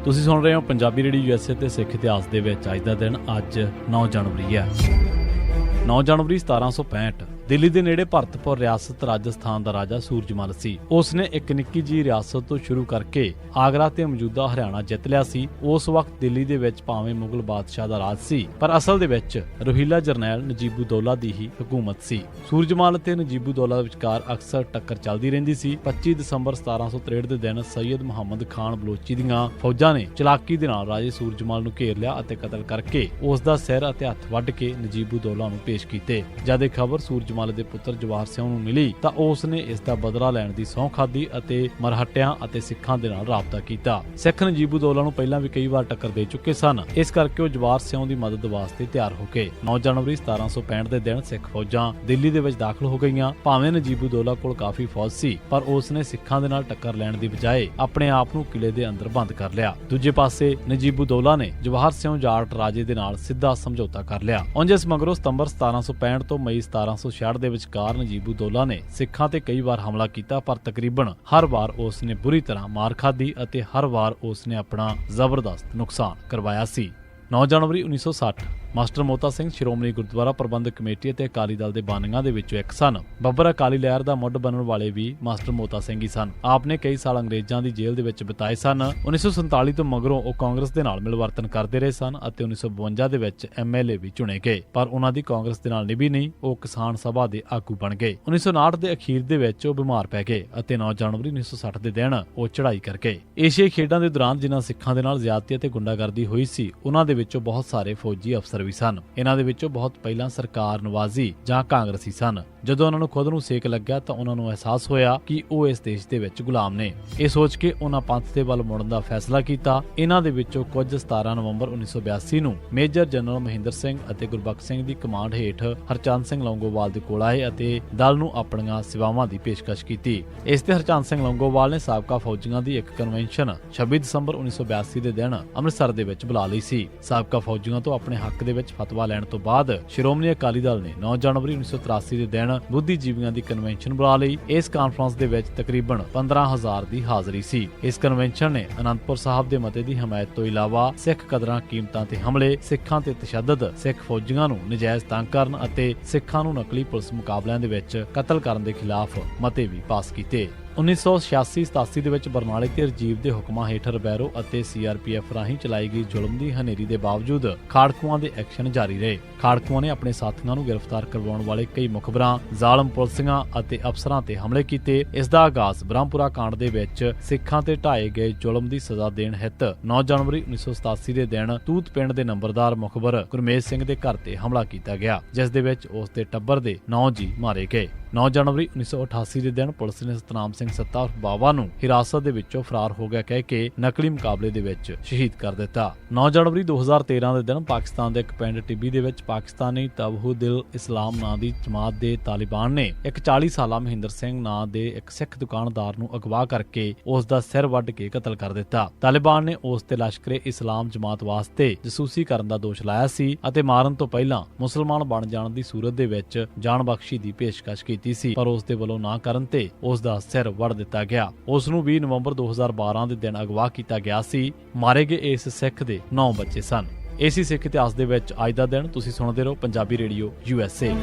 ਤੁਸੀਂ ਸੁਣ ਰਹੇ ਹੋ ਪੰਜਾਬੀ ਰੇਡੀਓ ਯੂਐਸਏ ਤੇ ਸਿੱਖ ਇਤਿਹਾਸ ਦੇ ਵਿੱਚ ਅੱਜ ਦਾ ਦਿਨ ਅੱਜ 9 ਜਨਵਰੀ ਹੈ। 9 ਜਨਵਰੀ 1765 ਦਿੱਲੀ ਦੇ ਨੇੜੇ ਭਰਤਪੁਰ ਰਿਆਸਤ ਰਾਜਸਥਾਨ ਦਾ ਰਾਜਾ ਸੂਰਜਮਲ ਸੀ। ਉਸ ਨੇ ਇੱਕ ਨਿੱਕੀ ਜਿਹੀ ਰਿਆਸਤ ਤੋਂ ਸ਼ੁਰੂ ਕਰਕੇ ਆਗਰਾ ਤੇ ਮੌਜੂਦਾ ਹਰਿਆਣਾ ਜਿੱਤ ਲਿਆ ਸੀ। ਉਸ ਵਕਤ ਦਿੱਲੀ ਦੇ ਵਿੱਚ ਭਾਵੇਂ ਮੁਗਲ ਬਾਦਸ਼ਾਹ ਦਾ ਰਾਜ ਸੀ, ਪਰ ਅਸਲ ਦੇ ਵਿੱਚ ਰੋਹੀਲਾ ਜਰਨੈਲ ਨਜੀਬੁੱਦੌਲਾ ਦੀ ਹੀ ਹਕੂਮਤ ਸੀ। ਸੂਰਜਮਲ ਤੇ ਨਜੀਬੁੱਦੌਲਾ ਵਿਚਕਾਰ ਅਕਸਰ ਟੱਕਰ ਚੱਲਦੀ ਰਹਿੰਦੀ ਸੀ। 25 ਦਸੰਬਰ 1763 ਦੇ ਦਿਨ ਸੈਯਦ ਮੁਹੰਮਦ ਖਾਨ ਬਲੋਚੀ ਦੀਆਂ ਫੌਜਾਂ ਨੇ ਚਲਾਕੀ ਦੇ ਨਾਲ ਰਾਜੇ ਸੂਰਜਮਲ ਨੂੰ ਘੇਰ ਲਿਆ ਅਤੇ ਕਤਲ ਕਰਕੇ ਉਸ ਦਾ ਸਿਰ ਅਤੇ ਹੱਥ ਵੱਢ ਕੇ ਨਜੀਬੁੱਦੌਲਾ ਨੂੰ ਪੇਸ਼ ਕੀਤੇ। ਜਦ ਇਹ ਖਬਰ ਸੂਰਜਮਲ ਦੇ ਪੁੱਤਰ ਜਵਾਹਰ ਸਿੰਘ ਨੂੰ ਮਿਲੀ ਤਾਂ ਉਸ ਨੇ ਇਸ ਦਾ ਬਦਲਾ ਲੈਣ ਦੀ ਸਹੁੰ ਖਾਧੀ ਅਤੇ ਮਰਹਟਿਆਂ ਅਤੇ ਸਿੱਖਾਂ ਦੇ ਨਾਲ ਰਾਬਤਾ ਕੀਤਾ। ਸਿੱਖ ਨਜੀਬੁੱਦੌਲਾ ਨੂੰ ਪਹਿਲਾਂ ਵੀ ਕਈ ਵਾਰ ਟੱਕਰ ਦੇ ਚੁੱਕੇ ਸਨ, ਇਸ ਕਰਕੇ ਉਹ ਜਵਾਹਰ ਸਿੰਘ ਦੀ ਮਦਦ ਵਾਸਤੇ ਤਿਆਰ ਹੋ ਗਏ। 9 ਜਨਵਰੀ 1765 ਦੇ ਦਿਨ ਸਿੱਖ ਫੌਜਾਂ ਦਿੱਲੀ ਦੇ ਵਿੱਚ ਦਾਖਲ ਹੋ ਗਈਆਂ। ਭਾਵੇਂ ਨਜੀਬੁੱਦੌਲਾ ਕੋਲ ਕਾਫੀ ਫੌਜ ਸੀ, ਪਰ ਉਸ ਨੇ ਸਿੱਖਾਂ ਦੇ ਨਾਲ ਟੱਕਰ ਲੈਣ ਦੀ ਬਜਾਏ ਆਪਣੇ ਆਪ ਨੂੰ ਕਿਲੇ ਦੇ ਅੰਦਰ ਬੰਦ ਕਰ ਲਿਆ। ਦੂਜੇ ਪਾਸੇ ਨਜੀਬੁੱਦੌਲਾ ਨੇ ਜਵਾਹਰ ਸਿੰਘ ਜਾਟ ਰਾਜੇ ਦੇ ਨਾਲ ਸਿੱਧਾ ਸਮਝੌਤਾ ਕਰ ਲਿਆ। ਉਂਝ ਇਸ ਮਗਰੋਂ ਸਤੰਬਰ 1765 ਤੋਂ ਮਈ 1766 ਦੇ ਵਿਚਕਾਰ ਨਜੀਬੁੱਦੌਲਾ ਨੇ ਸਿੱਖਾਂ ਤੇ ਕਈ ਵਾਰ ਹਮਲਾ ਕੀਤਾ, ਪਰ ਤਕਰੀਬਨ ਹਰ ਵਾਰ ਉਸ ਨੇ ਬੁਰੀ ਤਰ੍ਹਾਂ ਮਾਰ ਖਾਧੀ ਅਤੇ ਹਰ ਵਾਰ ਉਸ ਨੇ ਆਪਣਾ ਜ਼ਬਰਦਸਤ ਨੁਕਸਾਨ ਕਰਵਾਇਆ ਸੀ। 9 ਜਨਵਰੀ 1960 ਮਾਸਟਰ ਮੋਤਾ ਸਿੰਘ ਸ਼੍ਰੋਮਣੀ ਗੁਰਦੁਆਰਾ ਪ੍ਰਬੰਧਕ ਕਮੇਟੀ ਅਤੇ ਅਕਾਲੀ ਦਲ ਦੇ ਬਾਨੀਆਂ ਦੇ ਵਿੱਚੋਂ ਇੱਕ ਸਨ। ਬੱਬਰ ਅਕਾਲੀ ਲਹਿਰ ਦਾ ਮੁੱਢ ਬਣਨ ਵਾਲੇ ਵੀ ਮਾਸਟਰ ਮੋਤਾ ਸਿੰਘ ਹੀ ਸਨ। ਆਪ ਨੇ ਕਈ ਸਾਲ ਅੰਗਰੇਜ਼ਾਂ ਦੀ ਜੇਲ੍ਹ ਦੇ ਵਿੱਚ ਬਿਤਾਏ ਸਨ। 1947 ਤੋਂ ਮਗਰੋਂ ਉਹ ਕਾਂਗਰਸ ਦੇ ਨਾਲ ਮਿਲਵਰਤਨ ਕਰਦੇ ਰਹੇ ਸਨ ਅਤੇ 1952 ਦੇ ਵਿੱਚ ਐਮਐਲਏ ਵੀ ਚੁਣੇ ਗਏ, ਪਰ ਉਹਨਾਂ ਦੀ ਕਾਂਗਰਸ ਦੇ ਨਾਲ ਨਿਭੀ ਨਹੀਂ। ਉਹ ਕਿਸਾਨ ਸਭਾ ਦੇ ਆਗੂ ਬਣ ਗਏ। 1959 ਦੇ ਅਖੀਰ ਦੇ ਵਿੱਚ ਉਹ ਬਿਮਾਰ ਪੈ ਗਏ ਅਤੇ 9 ਜਨਵਰੀ 1960 ਦੇ ਦਿਨ ਉਹ ਚੜ੍ਹਾਈ ਕਰ ਗਏ। ਏਸ਼ੀਆਈ ਖੇਡਾਂ ਦੇ ਦੌਰਾਨ ਜਿਨ੍ਹਾਂ ਸਿੱਖਾਂ ਦੇ ਨਾਲ ਜ਼ਿਆਦਤੀ ਅਤੇ ਗੁੰਡਾਗਰਦੀ ਹੋਈ ਸੀ, ਉਹਨਾਂ ਦੇ ਵਿੱਚੋਂ ਬਹੁਤ ਸਾਰੇ ਫੌਜੀ ਅਫਸਰ ਵੀ ਸਨ। ਇਹਨਾਂ ਦੇ ਵਿੱਚੋਂ ਬਹੁਤ ਪਹਿਲਾਂ ਸਰਕਾਰ ਨਵਾਜ਼ੀ ਜਾਂ ਕਾਂਗਰਸੀ ਸਨ। ਜਦੋਂ ਉਹਨਾਂ ਨੂੰ ਖੁਦ ਨੂੰ ਸੇਕ ਲੱਗਿਆ ਤਾਂ ਉਹਨਾਂ ਨੂੰ ਅਹਿਸਾਸ ਹੋਇਆ ਕਿ ਉਹ ਇਸ ਦੇਸ਼ ਦੇ ਵਿੱਚ ਗੁਲਾਮ ਨੇ। ਇਹ ਸੋਚ ਕੇ ਉਹਨਾਂ ਪੰਥ ਦੇ ਵੱਲ ਮੁੜਨ ਦਾ ਫੈਸਲਾ ਕੀਤਾ। ਇਹਨਾਂ ਦੇ ਵਿੱਚੋਂ ਕੁਝ 17 ਨਵੰਬਰ 1982 ਨੂੰ ਮੇਜਰ ਜਨਰਲ ਮਹਿੰਦਰ ਸਿੰਘ ਅਤੇ ਗੁਰਬਖਸ਼ ਸਿੰਘ ਦੀ ਕਮਾਂਡ ਹੇਠ ਹਰਚੰਦ ਸਿੰਘ ਲੌਂਗੋਵਾਲ ਦੇ ਕੋਲ ਆਏ ਅਤੇ ਦਲ ਨੂੰ ਆਪਣੀਆਂ ਸੇਵਾਵਾਂ ਦੀ ਪੇਸ਼ਕਸ਼ ਕੀਤੀ। ਇਸ ਤੇ ਹਰਚੰਦ ਸਿੰਘ ਲੌਂਗੋਵਾਲ ਨੇ ਸਾਬਕਾ ਫੌਜੀਆਂ ਦੀ ਇੱਕ ਕਨਵੈਨਸ਼ਨ 26 ਦਸੰਬਰ 1982 ਦੇ ਦਿਨ ਅੰਮ੍ਰਿਤਸਰ ਦੇ ਵਿੱਚ ਬੁਲਾ ਲਈ ਸੀ। ਸਾਬਕਾ ਫੌਜੀਆਂ ਤੋਂ ਆਪਣੇ ਹੱਕ ਦੇ ਵਿੱਚ ਫਤਵਾ ਲੈਣ ਤੋਂ ਬਾਅਦ ਸ਼੍ਰੋਮਣੀ ਅਕਾਲੀ ਦਲ ਨੇ 9 ਜਨਵਰੀ 1983 ਦੇ ਦਿਨ ਬੁੱਧੀਜੀਵੀਆਂ ਦੀ ਕਨਵੈਨਸ਼ਨ ਬੁਲਾ ਲਈ। ਇਸ ਕਾਨਫਰੰਸ ਦੇ ਵਿੱਚ ਤਕਰੀਬਨ 15,000 ਦੀ ਹਾਜ਼ਰੀ ਸੀ। ਇਸ ਕਨਵੈਨਸ਼ਨ ਨੇ ਅਨੰਦਪੁਰ ਸਾਹਿਬ ਦੇ ਮਤੇ ਦੀ ਹਮਾਇਤ ਤੋਂ ਇਲਾਵਾ ਸਿੱਖ ਕਦਰਾਂ ਕੀਮਤਾਂ ਤੇ ਹਮਲੇ, ਸਿੱਖਾਂ ਤੇ ਤਸ਼ੱਦਦ, ਸਿੱਖ ਫੌਜੀਆਂ ਨੂੰ ਨਜਾਇਜ਼ ਤੰਗ ਕਰਨ ਅਤੇ ਸਿੱਖਾਂ ਨੂੰ ਨਕਲੀ ਪੁਲਿਸ ਮੁਕਾਬਲਿਆਂ ਦੇ ਵਿੱਚ ਕਤਲ ਕਰਨ ਦੇ ਖਿਲਾਫ ਮਤੇ ਵੀ ਪਾਸ ਕੀਤੇ। 1986-87 ਦੇ ਵਿੱਚ ਬਰਨਾਲੇ ਤੇ ਰਜੀਵ ਦੇ ਹੁਕਮਾਂ ਹੇਠ ਰਬੈਰੋ ਅਤੇ ਸੀਆਰਪੀਐਫ ਰਾਹੀਂ ਚਲਾਈ ਗਈ ਜ਼ੁਲਮ ਦੀ ਹਨੇਰੀ ਦੇ ਬਾਵਜੂਦ ਖਾੜਕੂਆਂ ਦੇ ਐਕਸ਼ਨ ਜਾਰੀ ਰਹੇ। ਖਾੜਕੂਆਂ ਨੇ ਆਪਣੇ ਸਾਥੀਆਂ ਨੂੰ ਗ੍ਰਿਫਤਾਰ ਕਰਵਾਉਣ ਵਾਲੇ ਕਈ ਮੁਖਬਰਾਂ, ਜ਼ਾਲਮ ਪੁਲਿਸੀਆਂ ਅਤੇ ਅਫਸਰਾਂ ਤੇ ਹਮਲੇ ਕੀਤੇ। ਇਸ ਦਾ ਆਗਾਜ਼ ਬ੍ਰਹਮਪੁਰਾ ਕਾਂਡ ਦੇ ਵਿੱਚ ਸਿੱਖਾਂ ਤੇ ਢਾਏ ਗਏ ਜ਼ੁਲਮ ਦੀ ਸਜ਼ਾ ਦੇਣ ਹਿੱਤ 9 ਜਨਵਰੀ 1987 ਦੇ ਦਿਨ ਤੂਤ ਪਿੰਡ ਦੇ ਨੰਬਰਦਾਰ ਮੁਖਬਰ ਗੁਰਮੇਜ ਸਿੰਘ ਦੇ ਘਰ ਤੇ ਹਮਲਾ ਕੀਤਾ ਗਿਆ, ਜਿਸ ਦੇ ਵਿੱਚ ਉਸ ਦੇ ਟੱਬਰ ਦੇ 9 ਜੀ ਮਾਰੇ ਗਏ। 9 ਜਨਵਰੀ 1988 ਦੇ ਦਿਨ ਪੁਲਿਸ ਨੇ ਸਤਨਾਮ ਸਿੰਘ ਸੱਤਾ ਬਾਵਾ ਨੂੰ ਹਿਰਾਸਤ ਦੇ ਵਿੱਚੋਂ ਫਰਾਰ ਹੋ ਗਿਆ ਕਹਿ ਕੇ ਨਕਲੀ ਮੁਕਾਬਲੇ ਦੇ ਵਿੱਚ ਸ਼ਹੀਦ ਕਰ ਦਿੱਤਾ। 9 ਜਨਵਰੀ 2013 ਦੇ ਦਿਨ ਪਾਕਿਸਤਾਨ ਦੇ ਇੱਕ ਪਿੰਡ ਟਿੱਬੀ ਦੇ ਵਿੱਚ ਪਾਕਿਸਤਾਨੀ ਤਬਹੁਦਿਲ ਇਸਲਾਮ ਨਾਂ ਦੀ ਜਮਾਤ ਦੇ ਤਾਲਿਬਾਨ ਨੇ ਇੱਕ 40 ਸਾਲਾ ਮਹਿੰਦਰ ਸਿੰਘ ਨਾਂ ਦੇ ਇੱਕ ਸਿੱਖ ਦੁਕਾਨਦਾਰ ਨੂੰ ਅਗਵਾ ਕਰਕੇ ਉਸ ਦਾ ਸਿਰ ਵੱਢ ਕੇ ਕਤਲ ਕਰ ਦਿੱਤਾ। ਤਾਲਿਬਾਨ ਨੇ ਉਸ ਤੇ ਲਸ਼ਕਰੇ ਇਸਲਾਮ ਜਮਾਤ ਵਾਸਤੇ ਜਸੂਸੀ ਕਰਨ ਦਾ ਦੋਸ਼ ਲਾਇਆ ਸੀ ਅਤੇ ਮਾਰਨ ਤੋਂ ਪਹਿਲਾਂ ਮੁਸਲਮਾਨ ਬਣ ਜਾਣ ਦੀ ਸੂਰਤ ਦੇ ਵਿੱਚ ਜਾਨ ਬਖਸ਼ੀ ਦੀ ਪੇਸ਼ਕਸ਼ ਕੀਤੀ ਸੀ, ਪਰ ਉਸ ਦੇ ਵੱਲੋਂ ਨਾ ਕਰਨ ਤੇ ਉਸ ਦਾ ਸਿਰ ਵੱਢ ਦਿੱਤਾ ਗਿਆ। ਉਸ ਨੂੰ 20 ਨਵੰਬਰ 2012 ਦੇ ਦਿਨ ਅਗਵਾ ਕੀਤਾ ਗਿਆ ਸੀ। ਮਾਰੇ ਗਏ ਇਸ ਸਿੱਖ ਦੇ 9 ਬੱਚੇ ਸਨ। ਇਸੇ ਸਿੱਖ ਇਤਿਹਾਸ ਦੇ ਵਿੱਚ ਅੱਜ ਦਾ ਦਿਨ ਤੁਸੀਂ ਸੁਣਦੇ ਰਹੋ ਪੰਜਾਬੀ ਰੇਡੀਓ USA।